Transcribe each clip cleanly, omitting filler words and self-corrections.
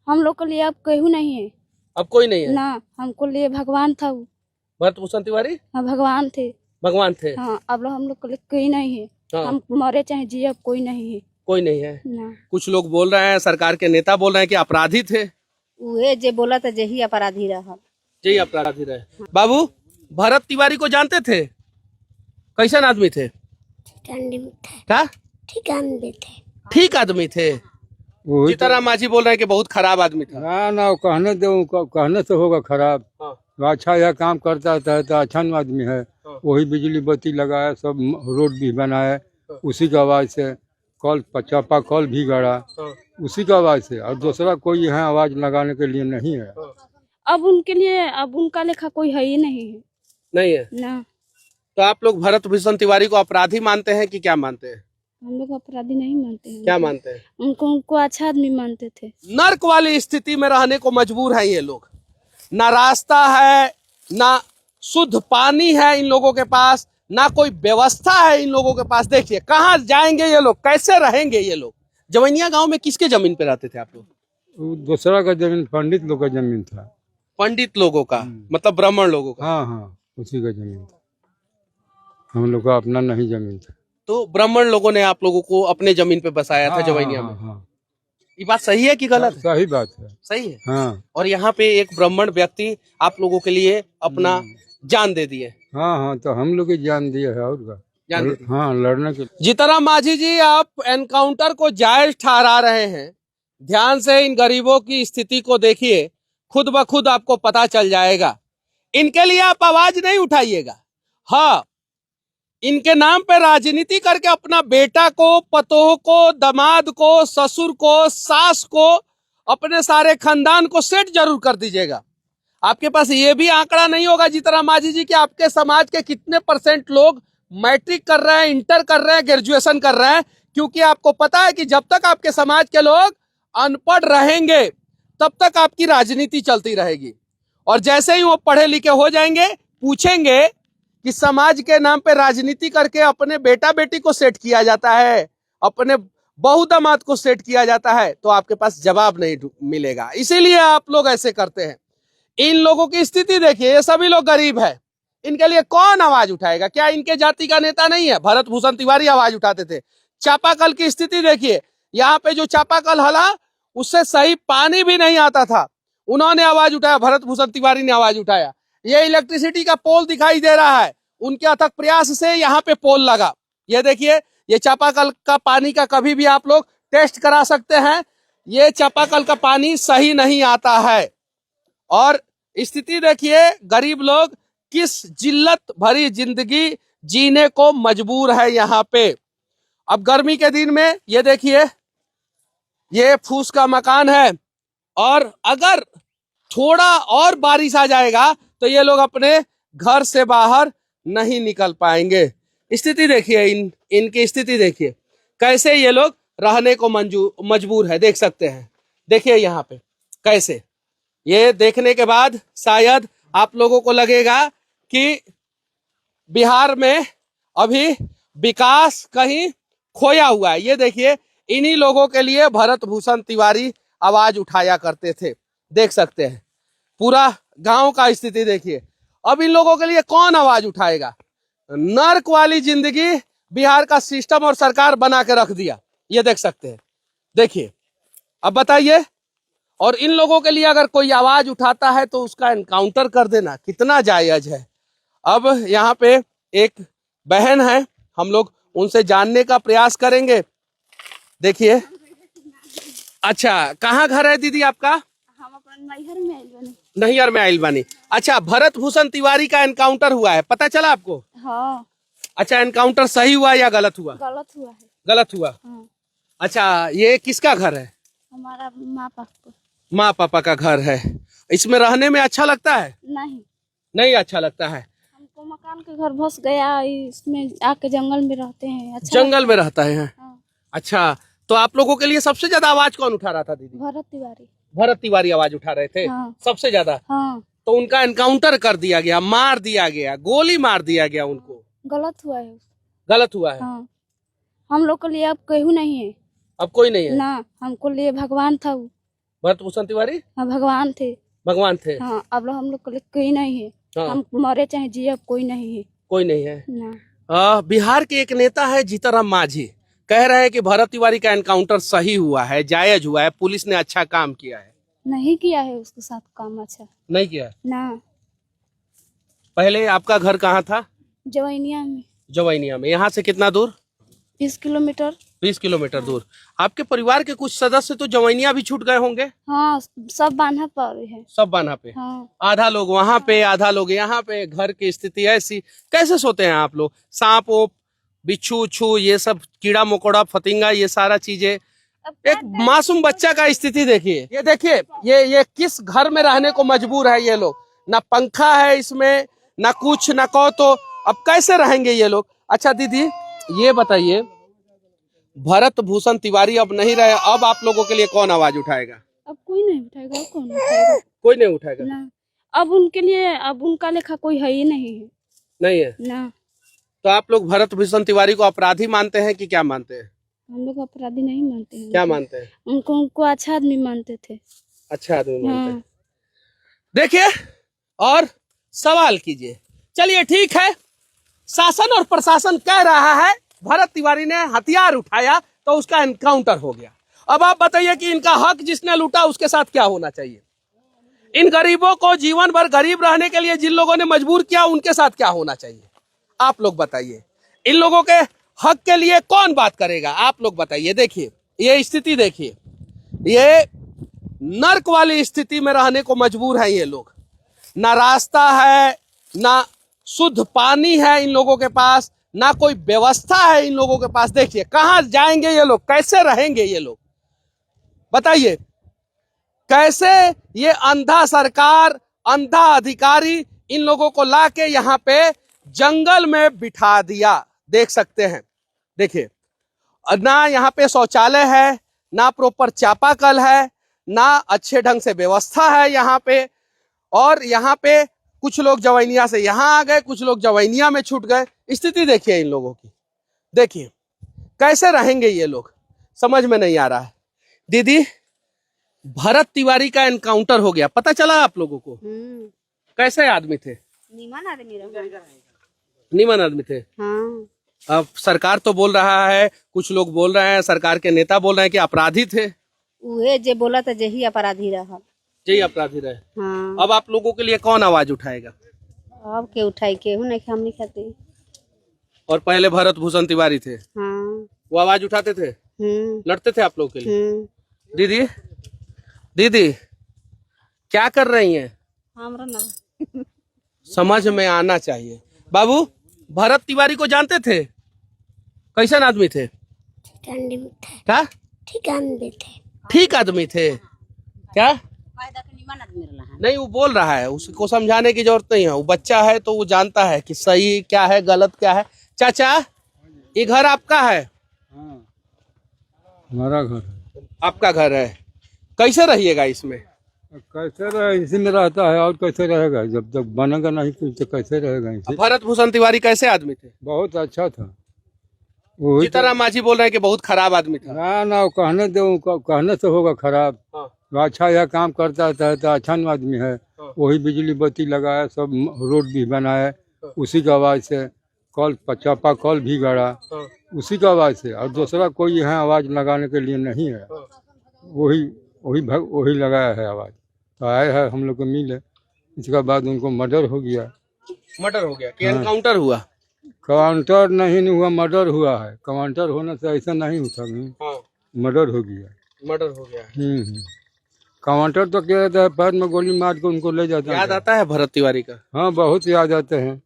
हम लोग के लिए अब केहू नहीं है। अब कोई नहीं है ना, हमको लिए भगवान था वो। भरत भूषण तिवारी हाँ, भगवान थे। भगवान थे। हाँ, अब हम लोग के लिए कोई नहीं है। हाँ। हम मरे चाहे जिए, अब कोई नहीं है। कोई नहीं है। ना, कुछ लोग बोल रहे हैं, सरकार के नेता बोल रहे हैं कि अपराधी थे। उहे जे बोला था यही अपराधी रहा। जी अपराधी रहे। बाबू, भरत तिवारी को जानते थे? कैसन आदमी थे? क्या ठीक आदमी थे? सीताराम मांझी बोल रहे हैं कि बहुत खराब आदमी था। ना ना, कहने दो, कहने से होगा खराब। हाँ। अच्छा यह काम करता था तो अच्छा आदमी है। हाँ। वही बिजली बत्ती लगाया, सब रोड भी बनाया, उसी की आवाज से। कल चापा कल भी गड़ा, हाँ। उसी की आवाज से। और दूसरा कोई यहाँ आवाज लगाने के लिए नहीं है। अब उनके लिए, अब उनका लेखा कोई है ही नहीं है। नहीं है ना, तो आप लोग भरत भूषण तिवारी को अपराधी मानते हैं कि क्या मानते हैं? हम लोग अपराधी नहीं मानते हैं। क्या मानते हैं? उनको अच्छा आदमी मानते थे। नर्क वाली स्थिति में रहने को मजबूर है ये लोग। ना रास्ता है, ना शुद्ध पानी है इन लोगों के पास, ना कोई व्यवस्था है इन लोगों के पास। देखिए कहाँ जाएंगे ये लोग, कैसे रहेंगे ये लोग। जवैनिया गांव में किसके जमीन पे रहते थे आप लोग? वो दूसरा का जमीन, पंडित लोग का जमीन था। पंडित लोगों का, मतलब ब्राह्मण लोगों का। हाँ हाँ, उसी का जमीन था। हम लोग का अपना नहीं जमीन था। तो ब्राह्मण लोगों ने आप लोगों को अपने जमीन पे बसाया था जवैनिया में। हाँ, ये बात सही है कि गलत है? सही बात है। सही है। हाँ और यहाँ पे एक ब्राह्मण व्यक्ति आप लोगों के लिए अपना जान दे दिए। हाँ हाँ, तो हम लोग की जान दिया है और का। जान दे दिए। हाँ, लड़ने के। जीतनराम मांझी जी, आप एनकाउंटर को जायज ठहरा रहे हैं। ध्यान से इन गरीबों की स्थिति को देखिए, खुद ब खुद आपको पता चल जाएगा। इनके लिए आप आवाज नहीं उठाइएगा। हाँ, इनके नाम पे राजनीति करके अपना बेटा को, पतोह को, दामाद को, ससुर को, सास को, अपने सारे खानदान को सेट जरूर कर दीजिएगा। आपके पास ये भी आंकड़ा नहीं होगा जीतनराम मांझी जी कि आपके समाज के कितने % लोग मैट्रिक कर रहे हैं, इंटर कर रहे हैं, ग्रेजुएशन कर रहे हैं। क्योंकि आपको पता है कि जब तक आपके समाज के लोग अनपढ़ रहेंगे तब तक आपकी राजनीति चलती रहेगी। और जैसे ही वो पढ़े लिखे हो जाएंगे, पूछेंगे कि समाज के नाम पे राजनीति करके अपने बेटा बेटी को सेट किया जाता है, अपने बहू दामाद को सेट किया जाता है, तो आपके पास जवाब नहीं मिलेगा। इसीलिए आप लोग ऐसे करते हैं। इन लोगों की स्थिति देखिए, ये सभी लोग गरीब है। इनके लिए कौन आवाज उठाएगा? क्या इनके जाति का नेता नहीं है? भरत भूषण तिवारी आवाज उठाते थे। चापाकल की स्थिति देखिए, यहाँ पे जो चापाकल हला उससे सही पानी भी नहीं आता था, उन्होंने आवाज उठाया, भरत भूषण तिवारी ने आवाज उठाया। ये इलेक्ट्रिसिटी का पोल दिखाई दे रहा है, उनके अथक प्रयास से यहाँ पे पोल लगा। ये देखिए, ये चापाकल का पानी का कभी भी आप लोग टेस्ट करा सकते हैं। ये चापाकल का पानी सही नहीं आता है। और स्थिति देखिए, गरीब लोग किस जिल्लत भरी जिंदगी जीने को मजबूर है यहाँ पे। अब गर्मी के दिन में ये देखिए, ये फूस का मकान है, और अगर थोड़ा और बारिश आ जाएगा तो ये लोग अपने घर से बाहर नहीं निकल पाएंगे। स्थिति देखिए, इनकी स्थिति देखिए, कैसे ये लोग रहने को मजबूर है। देख सकते हैं, देखिए यहाँ पे कैसे। ये देखने के बाद शायद आप लोगों को लगेगा कि बिहार में अभी विकास कहीं खोया हुआ है। ये देखिए, इन्हीं लोगों के लिए भरत भूषण तिवारी आवाज उठाया करते थे। देख सकते हैं पूरा गांव का स्थिति देखिए। अब इन लोगों के लिए कौन आवाज उठाएगा? नर्क वाली जिंदगी बिहार का सिस्टम और सरकार बना के रख दिया। ये देख सकते हैं, देखिए। अब बताइए, और इन लोगों के लिए अगर कोई आवाज उठाता है तो उसका एनकाउंटर कर देना कितना जायज है। अब यहाँ पे एक बहन है, हम लोग उनसे जानने का प्रयास करेंगे। देखिए, अच्छा कहाँ घर है दीदी आपका? हम अपना नैहर में आइल बानी। नैहर में आइल बानी। अच्छा, भरत भूषण तिवारी का एनकाउंटर हुआ है, पता चला आपको? हाँ। अच्छा, एनकाउंटर सही हुआ या गलत हुआ? गलत हुआ है। गलत हुआ। हाँ। अच्छा, ये किसका घर है? हमारा माँ पापा। माँ पापा का घर है। इसमें रहने में अच्छा लगता है? नहीं, नहीं अच्छा लगता है। हमको मकान के घर बस गया, इसमें आके जंगल में रहते हैं। अच्छा जंगल में रहता है। हाँ। अच्छा, तो आप लोगों के लिए सबसे ज्यादा आवाज कौन उठा रहा था दीदी? भरत तिवारी। भरत तिवारी आवाज उठा रहे थे। हाँ। सबसे ज्यादा। हाँ। तो उनका एनकाउंटर कर दिया गया, मार दिया गया, गोली मार दिया गया उनको। गलत हुआ है। गलत हुआ है। हाँ, हम लोग के लिए अब केहू नहीं है। अब कोई नहीं है। ना, हमको लिए भगवान था वो। भरत भूषण तिवारी हाँ भगवान थे। भगवान थे। हाँ अब हम लोग को कोई नहीं है। हाँ। हम मरे चाहे जिए अब कोई नहीं है कोई नहीं है ना। बिहार के एक नेता है जीतनराम मांझी, कह रहे हैं कि भरत तिवारी का एनकाउंटर सही हुआ है, जायज हुआ है, पुलिस ने अच्छा काम किया है। नहीं किया है उसके साथ काम अच्छा नहीं किया ना। पहले आपका घर कहाँ था? जवैनिया में। जवैनिया में। यहाँ से कितना दूर? 20 किलोमीटर। 20 किलोमीटर दूर। आपके परिवार के कुछ सदस्य तो जवैनिया भी छूट गए होंगे? हाँ सब बांधा पर है। सब बान्हा पे। हाँ। आधा लोग वहाँ पे, आधा लोग यहाँ पे। घर की स्थिति ऐसी, कैसे सोते हैं आप लोग? सांप ओप, बिच्छू उच्छू, ये सब कीड़ा मकोड़ा फतिंगा, ये सारा चीजें। एक मासूम बच्चा का स्थिति देखिए, ये देखिए, ये किस घर में रहने को मजबूर है ये लोग। ना पंखा है इसमें, ना कुछ, ना कहो तो अब कैसे रहेंगे ये लोग? अच्छा दीदी ये बताइए, भरत भूषण तिवारी अब नहीं रहे, अब आप लोगों के लिए कौन आवाज उठाएगा? अब कोई नहीं उठाएगा। कौन उठाएगा? कोई नहीं उठाएगा ना। अब उनके लिए अब उनका लेखा कोई है ही नहीं है। नहीं है ना। तो आप लोग भरत भूषण तिवारी को अपराधी मानते हैं कि क्या मानते हैं? हम लोग अपराधी नहीं मानते हैं। क्या मानते हैं? उनको अच्छा आदमी मानते थे। अच्छा आदमी मानते हैं। हाँ। देखिए और सवाल कीजिए। चलिए ठीक है, शासन और प्रशासन कह रहा है भरत तिवारी ने हथियार उठाया तो उसका एनकाउंटर हो गया। अब आप बताइए कि इनका हक जिसने लूटा उसके साथ क्या होना चाहिए? इन गरीबों को जीवन भर गरीब रहने के लिए जिन लोगों ने मजबूर किया उनके साथ क्या होना चाहिए? आप लोग बताइए। इन लोगों के हक के लिए कौन बात करेगा? आप लोग बताइए। देखिए ये स्थिति देखिए, ये नर्क वाली स्थिति में रहने को मजबूर है ये लोग। ना रास्ता है, ना शुद्ध पानी है इन लोगों के पास, ना कोई व्यवस्था है इन लोगों के पास। देखिए कहां जाएंगे ये लोग, कैसे रहेंगे ये लोग? बताइए कैसे ये अंधा सरकार, अंधा अधिकारी इन लोगों को लाके यहाँ पे जंगल में बिठा दिया। देख सकते हैं, देखिए ना यहाँ पे शौचालय है, ना प्रॉपर चापाकल है, ना अच्छे ढंग से व्यवस्था है यहाँ पे। और यहाँ पे कुछ लोग जवैनिया से यहाँ आ गए, कुछ लोग जवैनिया में छूट गए। स्थिति देखिए इन लोगों की, देखिए कैसे रहेंगे ये लोग, समझ में नहीं आ रहा है। दीदी भरत तिवारी का एनकाउंटर हो गया, पता चला आप लोगों को? कैसे आदमी थे? नीमन आदमी रहा। निमन आदमी थे। हाँ। अब सरकार तो बोल रहा है, कुछ लोग बोल रहे हैं, सरकार के नेता बोल रहे हैं कि अपराधी थे। उहे जे बोला था जही अपराधी रहा। यही अपराधी रहे। हाँ। अब आप लोगों के लिए कौन आवाज उठाएगा? अब के उठाई के हूँ नहीं, हम नहीं खाते। और पहले भरत भूषण तिवारी थे, हाँ। वो आवाज उठाते थे, लड़ते थे आप लोगों के लिए। दीदी दीदी क्या कर रही हैं? हमरा ना समझ में आना चाहिए। बाबू भरत तिवारी को जानते थे? कैसन आदमी थे? क्या ठीक आदमी थे क्या? नहीं वो बोल रहा है, उसको समझाने की जरूरत नहीं है। वो बच्चा है तो वो जानता है कि सही क्या है, गलत क्या है। चाचा ये घर आपका है? हाँ, हमारा घर है। आपका घर है, कैसे रहिएगा इसमें? कैसे रहे, इसी में रहता है और कैसे रहेगा? जब तक बनेगा नहीं कुछ तो कैसे रहेगा इसी? भरत भूषण तिवारी कैसे आदमी थे? बहुत अच्छा था। वही जीतनराम मांझी बोल रहे हैं कि बहुत खराब आदमी था। ना वो कहने दो, कहने से होगा खराब। हाँ। वो अच्छा यह काम करता था तो अच्छा आदमी है। हाँ। वही बिजली बत्ती लगाया, सब रोड भी बनाया, उसी की आवाज से। कल चापा कल भी गड़ा, हाँ। उसी की आवाज से। और दूसरा कोई यहाँ आवाज लगाने के लिए नहीं है। हाँ। वही लगाया है आवाज। तो आए हैं हम लोग को मिले, इसके बाद उनको मर्डर हो गया। मर्डर हो गया कि एनकाउंटर हुआ? काउंटर नहीं हुआ, मर्डर हुआ है। काउंटर होने से ऐसा नहीं होता, मर्डर हो गया। मर्डर हो गया। काउंटर तो क्या रहता है, पैर में गोली मार के उनको ले जाता है। याद आता है भरत तिवारी का? हाँ बहुत याद आते हैं।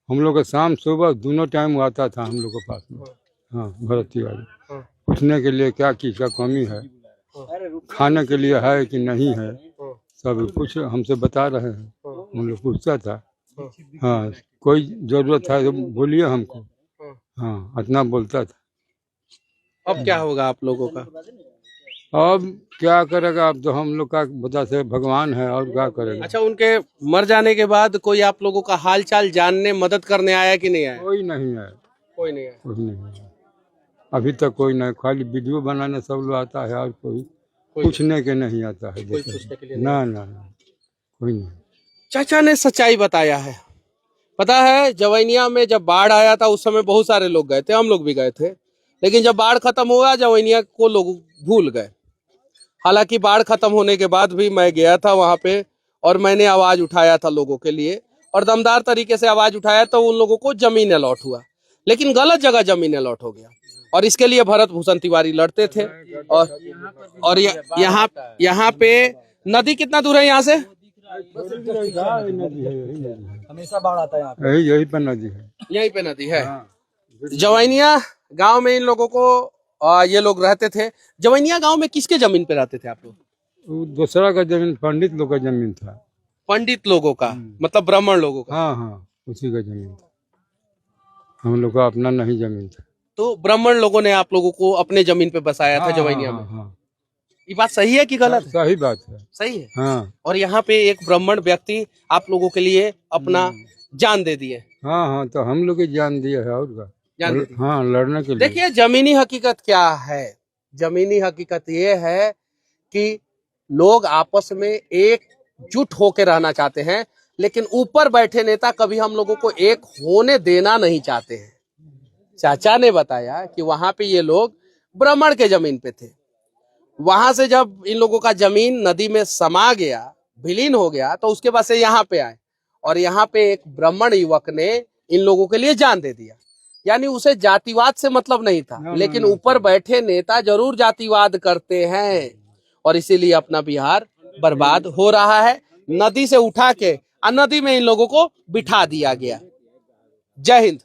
हम लोग का शाम सुबह दोनों टाइम आता था हम लोग के पास में। हाँ भरत तिवारी पूछने के लिए क्या चीज का कमी है, खाने के लिए है कि नहीं है, सब कुछ हमसे बता रहे हैं। हम लोग पूछता था। हाँ कोई जरूरत है तो बोलिए हमको। हाँ इतना बोलता था। अब क्या होगा आप लोगों का? अब क्या करेगा? अब तो हम लोग का वजह से भगवान है, और क्या करेगा? अच्छा उनके मर जाने के बाद कोई आप लोगों का हाल चाल जानने मदद करने आया कि नहीं आया? कोई नहीं है। कोई नहीं आया। कोई नहीं है अभी तक, कोई नहीं। खाली वीडियो बनाने सब लोग आता है, और कोई पूछने के नहीं आता है। कोई देखो। पूछने के लिए ना ना ना, कोई नहीं। चाचा ने सच्चाई बताया है। पता है जवैनिया में जब बाढ़ आया था उस समय बहुत सारे लोग गए थे, हम लोग भी गए थे, लेकिन जब बाढ़ खत्म हुआ जवैनिया को लोग भूल गए। हालांकि बाढ़ खत्म होने के बाद भी मैं गया था वहां पे और मैंने आवाज उठाया था लोगों के लिए और दमदार तरीके से आवाज उठाया तो उन लोगों को जमीन अलॉट हुआ, लेकिन गलत जगह जमीन अलॉट हो गया और इसके लिए भरत भूषण तिवारी लड़ते थे। और यहाँ पे नदी कितना दूर है यहाँ से? हमेशा बाढ़ आता है यहाँ पे। यही पर नदी है। यहीं पे नदी है। जवैनिया गांव में इन लोगों को ये लोग रहते थे। जवैनिया गांव में किसके जमीन पे रहते थे आप लोग? वो दूसरा का जमीन पंडित लोग का जमीन था। पंडित लोगों का, मतलब ब्राह्मण लोगों का। हाँ हाँ, उसी का जमीन था। हम लोग का अपना नहीं जमीन था। तो ब्राह्मण लोगों ने आप लोगों को अपने जमीन पे बसाया था जवैनिया में। हाँ, ये बात सही है कि गलत है? सही बात है। सही है। हाँ और यहाँ पे एक ब्राह्मण व्यक्ति आप लोगों के लिए अपना जान दे दिए। हाँ हाँ, तो हम लोग की जान दिया है और का। जान दे दिए। हाँ, लड़ने के लिए। देखिए जमीनी हकीकत क्या है। जमीनी हकीकत ये है कि लोग आपस में एकजुट होकर रहना चाहते हैं, लेकिन ऊपर बैठे नेता कभी हम लोगों को एक होने देना नहीं चाहते हैं। चाचा ने बताया कि वहां पे ये लोग ब्राह्मण के जमीन पे थे, वहां से जब इन लोगों का जमीन नदी में समा गया, विलीन हो गया, तो उसके बाद से यहाँ पे आए और यहाँ पे एक ब्राह्मण युवक ने इन लोगों के लिए जान दे दिया। यानी उसे जातिवाद से मतलब नहीं था, लेकिन ऊपर बैठे नेता जरूर जातिवाद करते हैं और इसीलिए अपना बिहार बर्बाद हो रहा है। नदी से उठा के नदी में इन लोगों को बिठा दिया गया। जय हिंद।